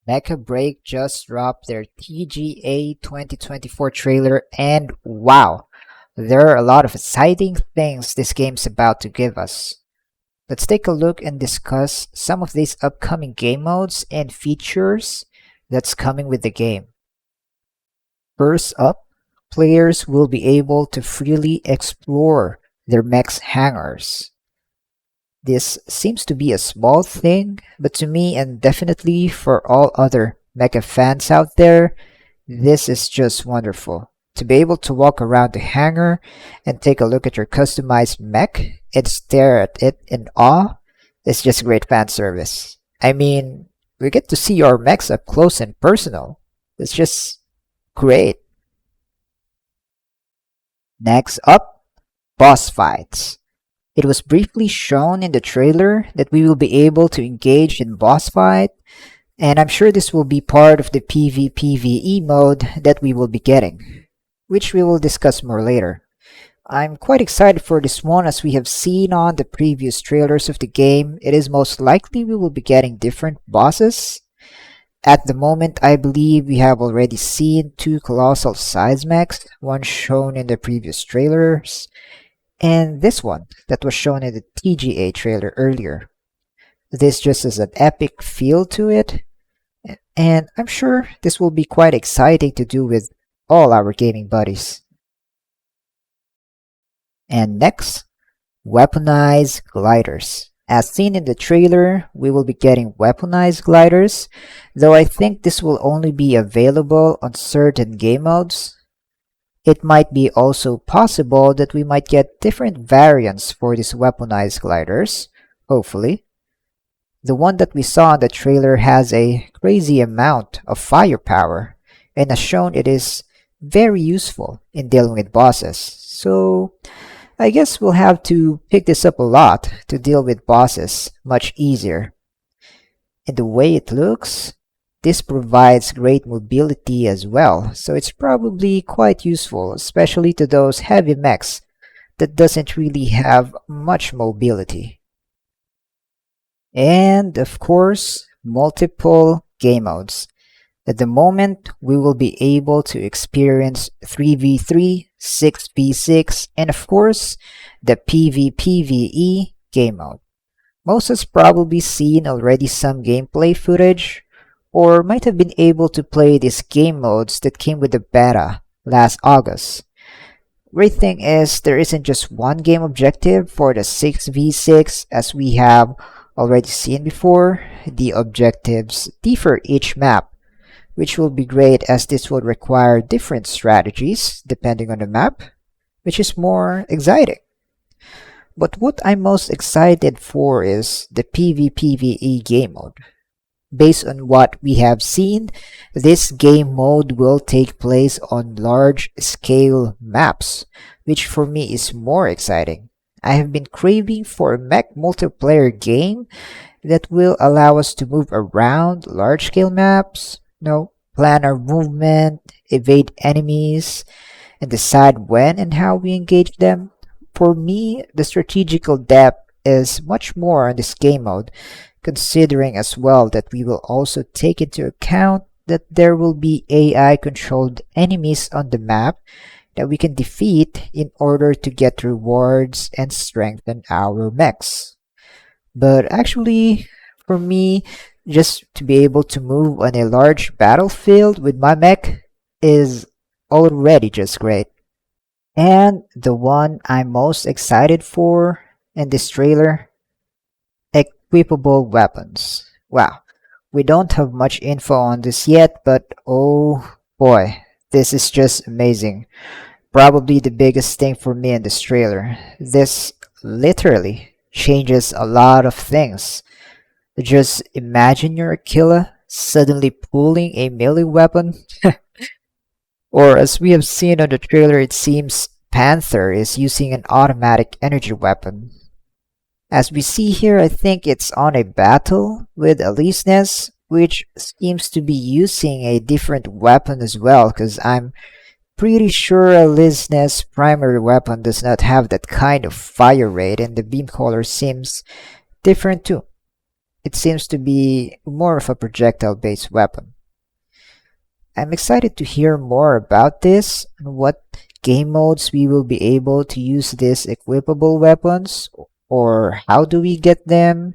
Mecha Break just dropped their TGA 2024 trailer, and wow, there are a lot of exciting things this game's about to give us. Let's take a look and discuss some of these upcoming game modes and features that's coming with the game. First up, players will be able to freely explore their mech's hangars. This seems to be a small thing, but to me and definitely for all other mecha fans out there, this is just wonderful. To be able to walk around the hangar and take a look at your customized mech and stare at it in awe is just great fan service. I mean, we get to see our mechs up close and personal. It's just great. Next up, boss fights. It was briefly shown in the trailer that we will be able to engage in boss fight, and I'm sure this will be part of the PvPvE mode that we will be getting, which we will discuss more later. I'm quite excited for this one. As we have seen on the previous trailers of the game, it is most likely we will be getting different bosses. At the moment, I believe we have already seen two colossal size mechs, one shown in the previous trailers, and this one that was shown in the TGA trailer earlier. This just has an epic feel to it, and I'm sure this will be quite exciting to do with all our gaming buddies. And next, weaponized gliders. As seen in the trailer, we will be getting weaponized gliders, though I think this will only be available on certain game modes. It might be also possible that we might get different variants for these weaponized gliders, hopefully. The one that we saw in the trailer has a crazy amount of firepower, and as shown it is very useful in dealing with bosses. So I guess we'll have to pick this up a lot to deal with bosses much easier. And the way it looks, this provides great mobility as well, so it's probably quite useful, especially to those heavy mechs that doesn't really have much mobility. And of course, multiple game modes. At the moment, we will be able to experience 3v3, 6v6, and of course, the PvPvE game mode. Most has probably seen already some gameplay footage, or might have been able to play these game modes that came with the beta last August. Great thing is there isn't just one game objective for the 6v6 as we have already seen before. The objectives differ each map, which will be great as this will require different strategies depending on the map, which is more exciting. But what I'm most excited for is the PvPvE game mode. Based on what we have seen, this game mode will take place on large-scale maps, which for me is more exciting. I have been craving for a mech multiplayer game that will allow us to move around large-scale maps, plan our movement, evade enemies, and decide when and how we engage them. For me, the strategical depth is much more on this game mode, considering as well that we will also take into account that there will be AI-controlled enemies on the map that we can defeat in order to get rewards and strengthen our mechs. But actually, for me, just to be able to move on a large battlefield with my mech is already just great. And the one I'm most excited for in this trailer, equipable weapons. Wow, we don't have much info on this yet, but oh boy, this is just amazing. Probably the biggest thing for me in this trailer. This literally changes a lot of things. Just imagine you're a killer suddenly pulling a melee weapon. Or as we have seen on the trailer, it seems Panther is using an automatic energy weapon. As we see here, I think it's on a battle with Alisnes, which seems to be using a different weapon as well, because I'm pretty sure Alisnes' primary weapon does not have that kind of fire rate, and the beam color seems different too. it seems to be more of a projectile-based weapon. I'm excited to hear more about this and what game modes we will be able to use these equipable weapons, or how do we get them?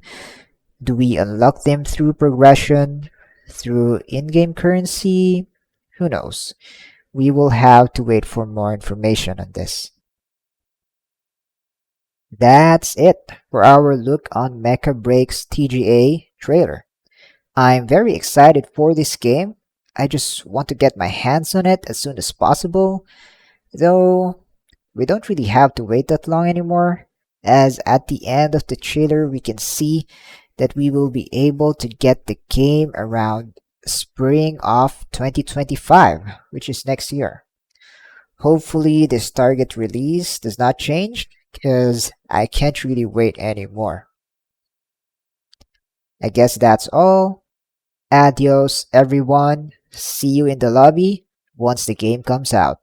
Do we unlock them through progression, through in-game currency? Who knows? We will have to wait for more information on this. That's it for our look on Mecha Break's TGA trailer. I'm very excited for this game. I just want to get my hands on it as soon as possible, though we don't really have to wait that long anymore, as at the end of the trailer we can see that we will be able to get the game around spring of 2025, which is next year. Hopefully this target release does not change, because I can't really wait anymore. I guess that's all. Adios everyone. See you in the lobby once the game comes out.